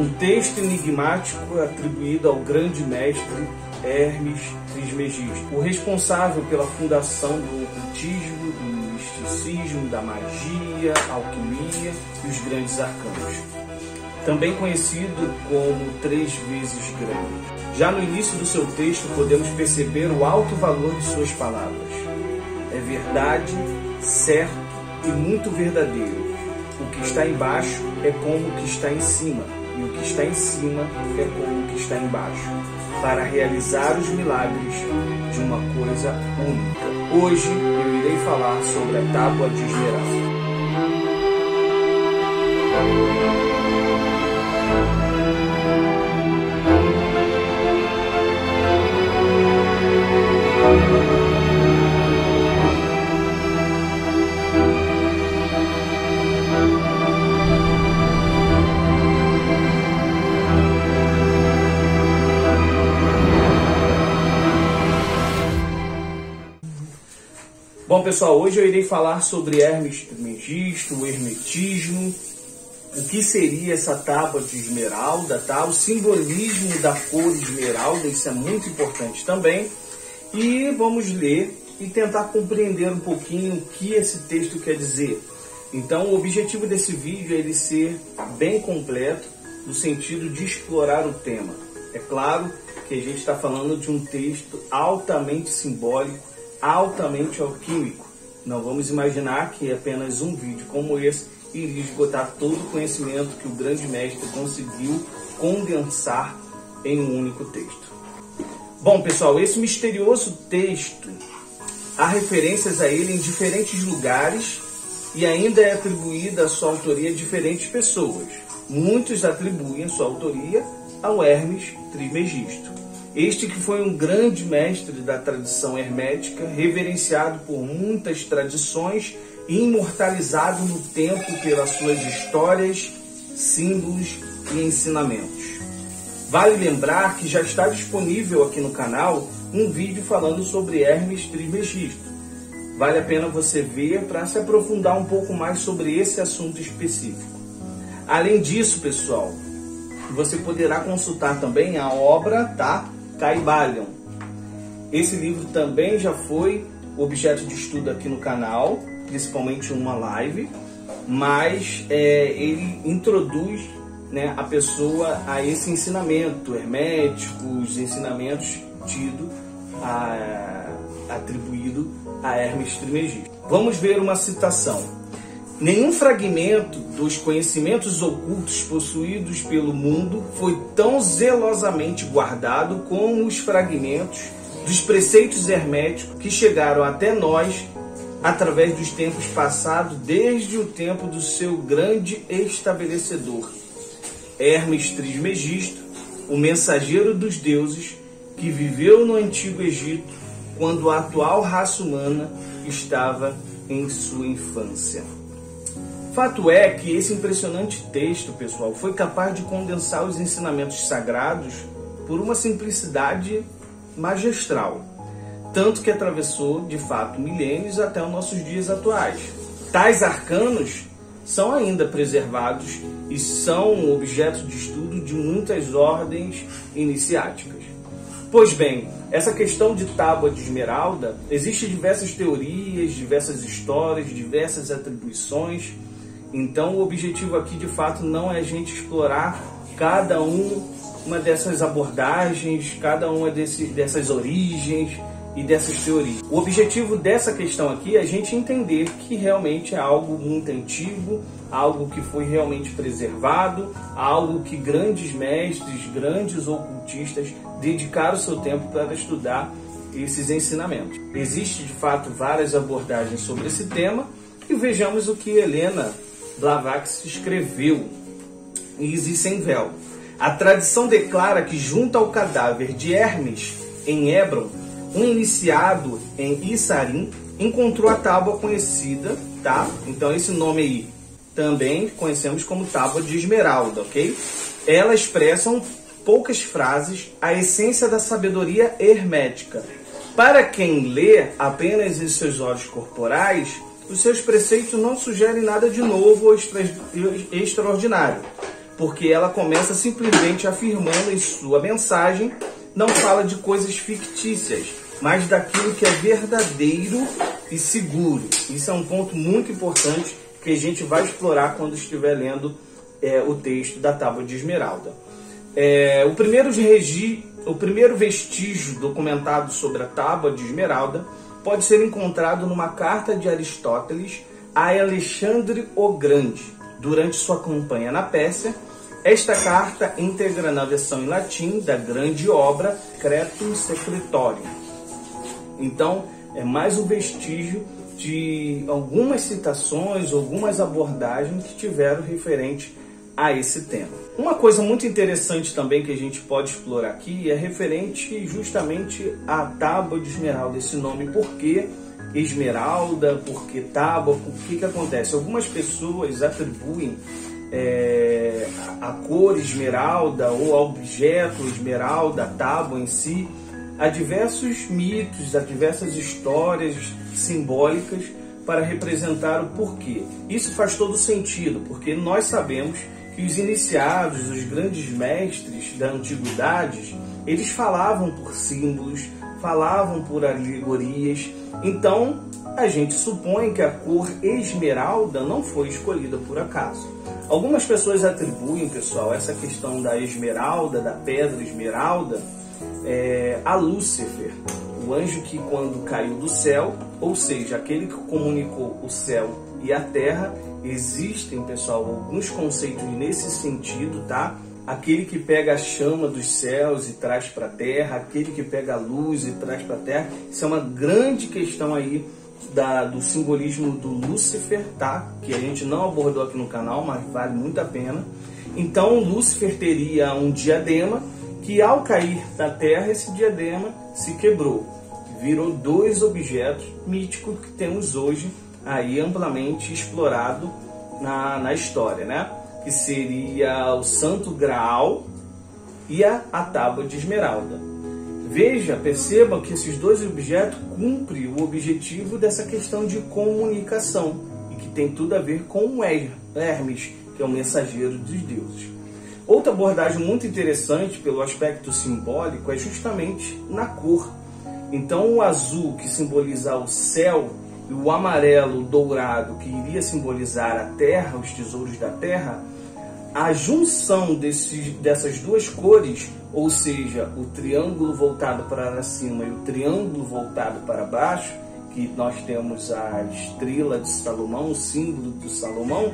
Um texto enigmático atribuído ao grande mestre Hermes Trismegisto, o responsável pela fundação do ocultismo, do misticismo, da magia, alquimia e os grandes arcanos. Também conhecido como 3 vezes grande. Já no início do seu texto podemos perceber o alto valor de suas palavras. É verdade, certo e muito verdadeiro. O que está embaixo é como o que está em cima, e o que está em cima é como o que está embaixo, para realizar os milagres de uma coisa única. Hoje eu irei falar sobre a Tábua de Esmeralda. Bom, pessoal, hoje eu irei falar sobre Hermes Trismegisto, o hermetismo, o que seria essa tábua de esmeralda, tá? O simbolismo da cor esmeralda, isso é muito importante também. E vamos ler e tentar compreender um pouquinho o que esse texto quer dizer. Então, o objetivo desse vídeo é ele ser bem completo, no sentido de explorar o tema. É claro que a gente está falando de um texto altamente simbólico, altamente alquímico. Não vamos imaginar que apenas um vídeo como esse iria esgotar todo o conhecimento que o grande mestre conseguiu condensar em um único texto. Bom, pessoal, esse misterioso texto, há referências a ele em diferentes lugares e ainda é atribuída a sua autoria a diferentes pessoas. Muitos atribuem sua autoria ao Hermes Trismegisto. Este que foi um grande mestre da tradição hermética, reverenciado por muitas tradições e imortalizado no tempo pelas suas histórias, símbolos e ensinamentos. Vale lembrar que já está disponível aqui no canal um vídeo falando sobre Hermes Trismegisto. Vale a pena você ver para se aprofundar um pouco mais sobre esse assunto específico. Além disso, pessoal, você poderá consultar também a obra, tá? Caibalion. Esse livro também já foi objeto de estudo aqui no canal, principalmente em uma live, mas ele introduz, né, a pessoa a esse ensinamento hermético, os ensinamentos atribuído a Hermes Trismegisto. Vamos ver uma citação. Nenhum fragmento dos conhecimentos ocultos possuídos pelo mundo foi tão zelosamente guardado como os fragmentos dos preceitos herméticos que chegaram até nós através dos tempos passados, desde o tempo do seu grande estabelecedor, Hermes Trismegisto, o mensageiro dos deuses, que viveu no Antigo Egito quando a atual raça humana estava em sua infância. Fato é que esse impressionante texto, pessoal, foi capaz de condensar os ensinamentos sagrados por uma simplicidade magistral, tanto que atravessou, de fato, milênios até os nossos dias atuais. Tais arcanos são ainda preservados e são objeto de estudo de muitas ordens iniciáticas. Pois bem, essa questão de tábua de esmeralda, existem diversas teorias, diversas histórias, diversas atribuições. Então o objetivo aqui de fato não é a gente explorar cada uma dessas abordagens, cada uma dessas origens e dessas teorias. O objetivo dessa questão aqui é a gente entender que realmente é algo muito antigo, algo que foi realmente preservado, algo que grandes mestres, grandes ocultistas dedicaram seu tempo para estudar esses ensinamentos. Existem de fato várias abordagens sobre esse tema e vejamos o que Helena Blavatsky escreveu em Isis Sem Véu. A tradição declara que junto ao cadáver de Hermes em Hebron, um iniciado em Issarim encontrou a tábua conhecida, tá? Então esse nome aí também conhecemos como Tábua de Esmeralda, ok? Ela expressa em poucas frases a essência da sabedoria hermética. Para quem lê apenas em seus olhos corporais, os seus preceitos não sugerem nada de novo ou extraordinário, porque ela começa simplesmente afirmando em sua mensagem, não fala de coisas fictícias, mas daquilo que é verdadeiro e seguro. Isso é um ponto muito importante que a gente vai explorar quando estiver lendo o texto da Tábua de Esmeralda. O primeiro vestígio documentado sobre a Tábua de Esmeralda pode ser encontrado numa carta de Aristóteles a Alexandre o Grande, durante sua campanha na Pérsia. Esta carta integra na versão em latim da grande obra Cretum Secretorium. Então, é mais um vestígio de algumas citações, algumas abordagens que tiveram referente a esse tema. Uma coisa muito interessante também que a gente pode explorar aqui é referente justamente à Tábua de Esmeralda, esse nome. Por que esmeralda? Por que tábua? O que acontece? Algumas pessoas atribuem a cor esmeralda ou ao objeto esmeralda, a tábua em si, a diversos mitos, a diversas histórias simbólicas para representar o porquê. Isso faz todo sentido, porque nós sabemos que os iniciados, os grandes mestres da antiguidade, eles falavam por símbolos, falavam por alegorias. Então, a gente supõe que a cor esmeralda não foi escolhida por acaso. Algumas pessoas atribuem, pessoal, essa questão da esmeralda, da pedra esmeralda, a Lúcifer, o anjo que quando caiu do céu, ou seja, aquele que comunicou o céu e a terra. Existem, pessoal, alguns conceitos nesse sentido, tá? Aquele que pega a chama dos céus e traz para a terra, aquele que pega a luz e traz para a terra. Isso é uma grande questão aí do simbolismo do Lúcifer, tá? Que a gente não abordou aqui no canal, mas vale muito a pena. Então, Lúcifer teria um diadema que, ao cair da terra, esse diadema se quebrou. Virou dois objetos míticos que temos hoje aí amplamente explorado na história, né? Que seria o Santo Graal e a Tábua de Esmeralda. Percebam que esses dois objetos cumprem o objetivo dessa questão de comunicação e que tem tudo a ver com o Hermes, que é o mensageiro dos deuses. Outra abordagem muito interessante pelo aspecto simbólico é justamente na cor. Então, o azul, que simboliza o céu, e o amarelo, o dourado, que iria simbolizar a terra, os tesouros da terra, a junção dessas duas cores, ou seja, o triângulo voltado para cima e o triângulo voltado para baixo, que nós temos a estrela de Salomão, o símbolo de Salomão,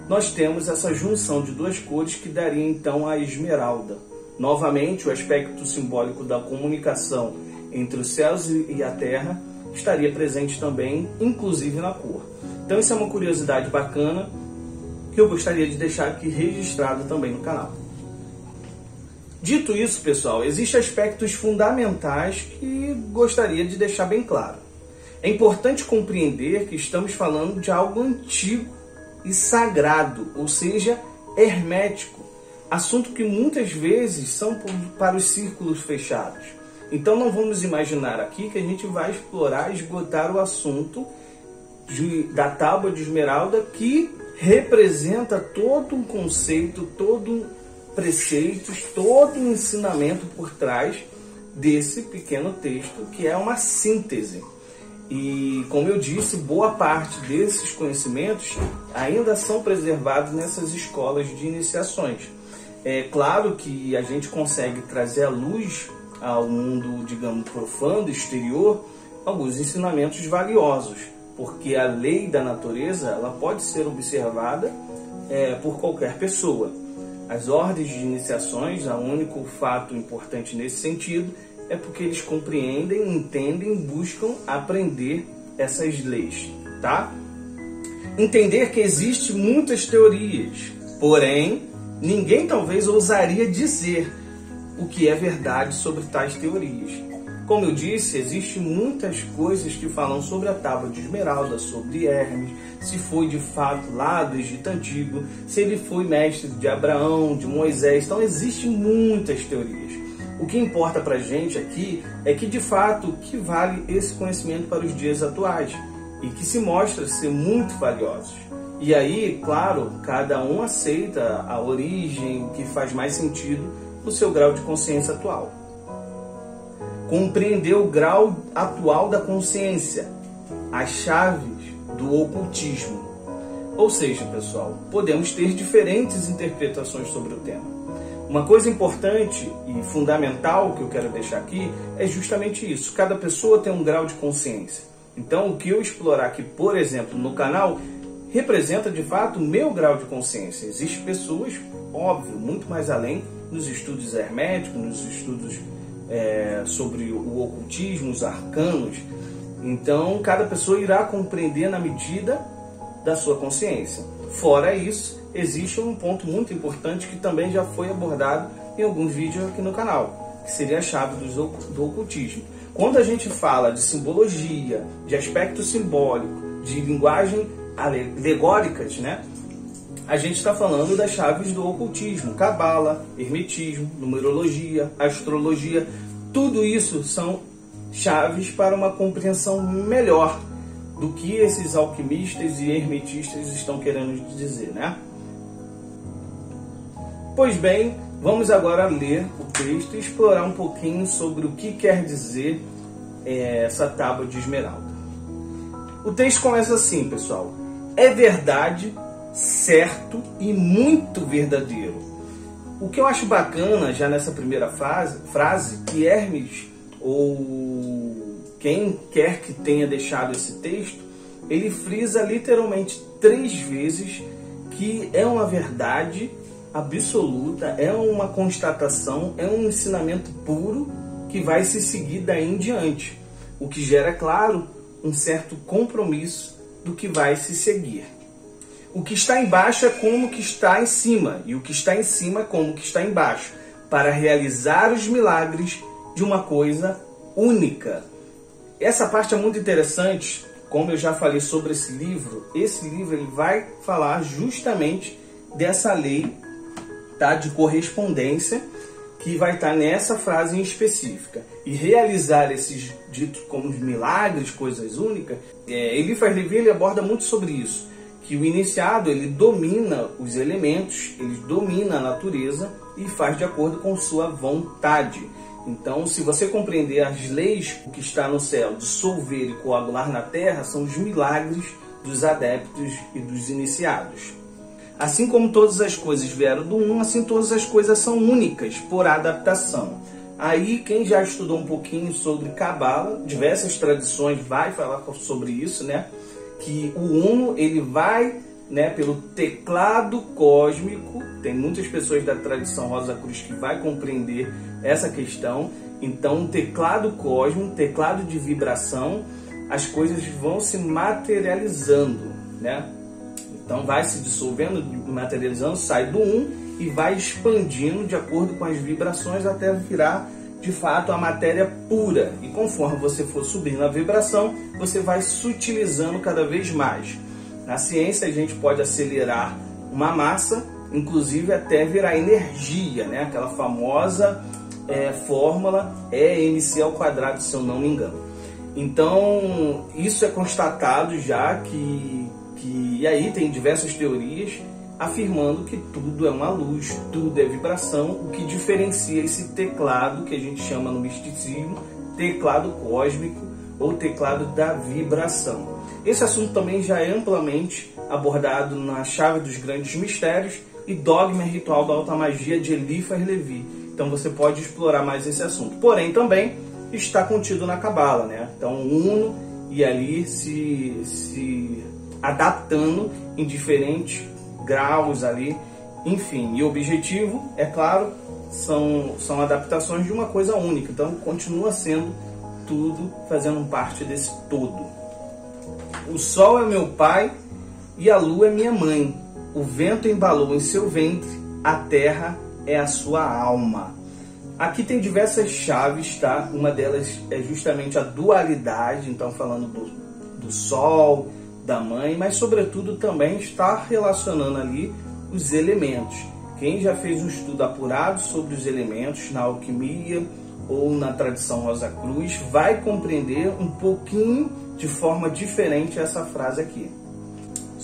nós temos essa junção de duas cores que daria então a esmeralda. Novamente, o aspecto simbólico da comunicação entre os céus e a terra estaria presente também, inclusive na cor. Então isso é uma curiosidade bacana que eu gostaria de deixar aqui registrado também no canal. Dito isso, pessoal, existem aspectos fundamentais que gostaria de deixar bem claro. É importante compreender que estamos falando de algo antigo e sagrado, ou seja, hermético, assunto que muitas vezes são para os círculos fechados. Então não vamos imaginar aqui que a gente vai explorar e esgotar o assunto da Tábua de Esmeralda, que representa todo um conceito, todo um preceito, todo um ensinamento por trás desse pequeno texto, que é uma síntese. E, como eu disse, boa parte desses conhecimentos ainda são preservados nessas escolas de iniciações. É claro que a gente consegue trazer à luz ao mundo, digamos, profano, exterior, alguns ensinamentos valiosos, porque a lei da natureza ela pode ser observada por qualquer pessoa. As ordens de iniciações, o único fato importante nesse sentido é porque eles compreendem, entendem, buscam aprender essas leis, tá? Entender que existem muitas teorias, porém, ninguém talvez ousaria dizer o que é verdade sobre tais teorias. Como eu disse, existem muitas coisas que falam sobre a Tábua de Esmeralda, sobre Hermes, se foi de fato lá do Egito Antigo, se ele foi mestre de Abraão, de Moisés. Então existem muitas teorias. O que importa para a gente aqui é que, de fato, o que vale esse conhecimento para os dias atuais e que se mostra ser muito valiosos. E aí, claro, cada um aceita a origem, o que faz mais sentido no seu grau de consciência atual. Compreender o grau atual da consciência, as chaves do ocultismo. Ou seja, pessoal, podemos ter diferentes interpretações sobre o tema. Uma coisa importante e fundamental que eu quero deixar aqui é justamente isso. Cada pessoa tem um grau de consciência. Então, o que eu explorar aqui, por exemplo, no canal, representa de fato o meu grau de consciência. Existem pessoas, óbvio, muito mais além, nos estudos herméticos, nos estudos sobre o ocultismo, os arcanos. Então, cada pessoa irá compreender na medida da sua consciência. Fora isso, existe um ponto muito importante que também já foi abordado em alguns vídeos aqui no canal, que seria a chave do ocultismo. Quando a gente fala de simbologia, de aspecto simbólico, de linguagem alegóricas, né? A gente está falando das chaves do ocultismo, cabala, hermetismo, numerologia, astrologia. Tudo isso são chaves para uma compreensão melhor do que esses alquimistas e hermetistas estão querendo dizer, né? Pois bem, vamos agora ler o texto e explorar um pouquinho sobre o que quer dizer essa tábua de esmeralda. O texto começa assim, pessoal. É verdade, certo e muito verdadeiro. O que eu acho bacana já nessa primeira frase que Hermes, ou quem quer que tenha deixado esse texto, ele frisa literalmente 3 vezes que é uma verdade absoluta, é uma constatação, é um ensinamento puro que vai se seguir daí em diante, o que gera, claro, um certo compromisso do que vai se seguir. O que está embaixo é como o que está em cima, e o que está em cima é como o que está embaixo, para realizar os milagres de uma coisa única. Essa parte é muito interessante, como eu já falei sobre esse livro ele vai falar justamente dessa lei, tá, de correspondência, que vai estar nessa frase em específica. E realizar esses ditos como milagres, coisas únicas, Eliphas Levi ele aborda muito sobre isso, que o iniciado ele domina os elementos, ele domina a natureza e faz de acordo com sua vontade. Então, se você compreender as leis que está no céu, dissolver e coagular na terra, são os milagres dos adeptos e dos iniciados. Assim como todas as coisas vieram do um, assim todas as coisas são únicas por adaptação. Aí, quem já estudou um pouquinho sobre Cabala, diversas tradições vai falar sobre isso, né? Que o Uno, ele vai, né, pelo teclado cósmico. Tem muitas pessoas da tradição Rosa Cruz que vai compreender essa questão. Então, um teclado cósmico, um teclado de vibração, as coisas vão se materializando, né? Então, vai se dissolvendo, materializando, sai do um e vai expandindo de acordo com as vibrações até virar, de fato, a matéria pura. E conforme você for subindo na vibração, você vai sutilizando cada vez mais. Na ciência, a gente pode acelerar uma massa, inclusive até virar energia, né? Aquela famosa fórmula EmC², se eu não me engano. Então, isso é constatado já e aí tem diversas teorias afirmando que tudo é uma luz, tudo é vibração, o que diferencia esse teclado que a gente chama no misticismo teclado cósmico ou teclado da vibração. Esse assunto também já é amplamente abordado na Chave dos Grandes Mistérios e Dogma e Ritual da Alta Magia de Eliphas Levi. Então você pode explorar mais esse assunto. Porém, também está contido na Cabala, né? Então, Uno e ali se adaptando em diferentes graus ali, enfim. E o objetivo, é claro, são adaptações de uma coisa única. Então, continua sendo tudo fazendo parte desse todo. O sol é meu pai e a lua é minha mãe. O vento embalou em seu ventre, a terra é a sua alma. Aqui tem diversas chaves, tá? Uma delas é justamente a dualidade, então falando do sol, da mãe, mas sobretudo também está relacionando ali os elementos. Quem já fez um estudo apurado sobre os elementos na alquimia ou na tradição Rosa Cruz vai compreender um pouquinho de forma diferente essa frase aqui.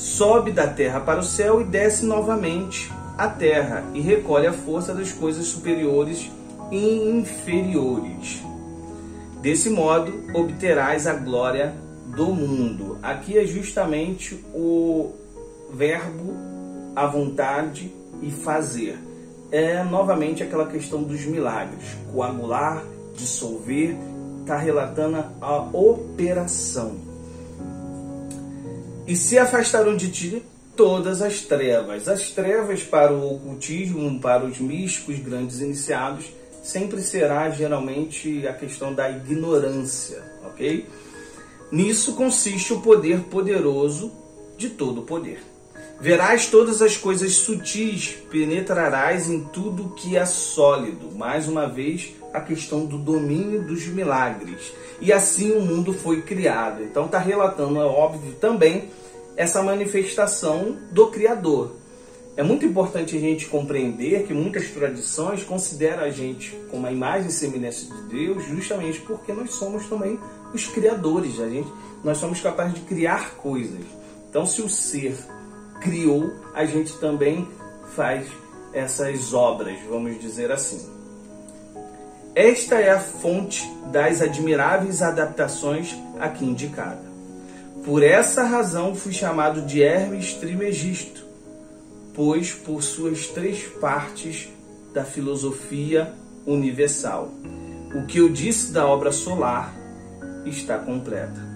sobe da terra para o céu e desce novamente à terra e recolhe a força das coisas superiores e inferiores. Desse modo, obterás a glória do mundo. Aqui é justamente o verbo, a vontade e fazer. É novamente aquela questão dos milagres. Coagular, dissolver, está relatando a operação. E se afastaram de ti todas as trevas. As trevas para o ocultismo, para os místicos grandes iniciados, sempre será geralmente a questão da ignorância, ok? Nisso consiste o poder poderoso de todo o poder. Verás todas as coisas sutis, penetrarás em tudo que é sólido. Mais uma vez, a questão do domínio dos milagres. E assim o mundo foi criado. Então está relatando, é óbvio, também essa manifestação do Criador. É muito importante a gente compreender que muitas tradições consideram a gente como a imagem e semelhança de Deus, justamente porque nós somos também os criadores. Nós somos capazes de criar coisas. Então, se o ser criou, a gente também faz essas obras, vamos dizer assim. Esta é a fonte das admiráveis adaptações aqui indicadas. Por essa razão fui chamado de Hermes Trismegisto, pois por suas 3 partes da filosofia universal. O que eu disse da obra solar está completa.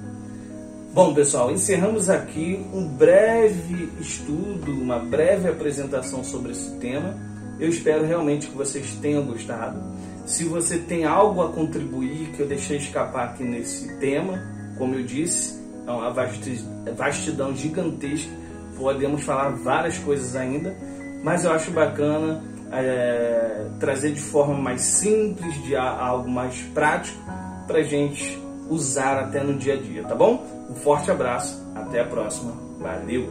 Bom, pessoal, encerramos aqui um breve estudo, uma breve apresentação sobre esse tema. Eu espero realmente que vocês tenham gostado. Se você tem algo a contribuir que eu deixei escapar aqui nesse tema, como eu disse, é uma vastidão gigantesca, podemos falar várias coisas ainda, mas eu acho bacana trazer de forma mais simples, de algo mais prático, para a gente usar até no dia a dia, tá bom? Um forte abraço, até a próxima, valeu!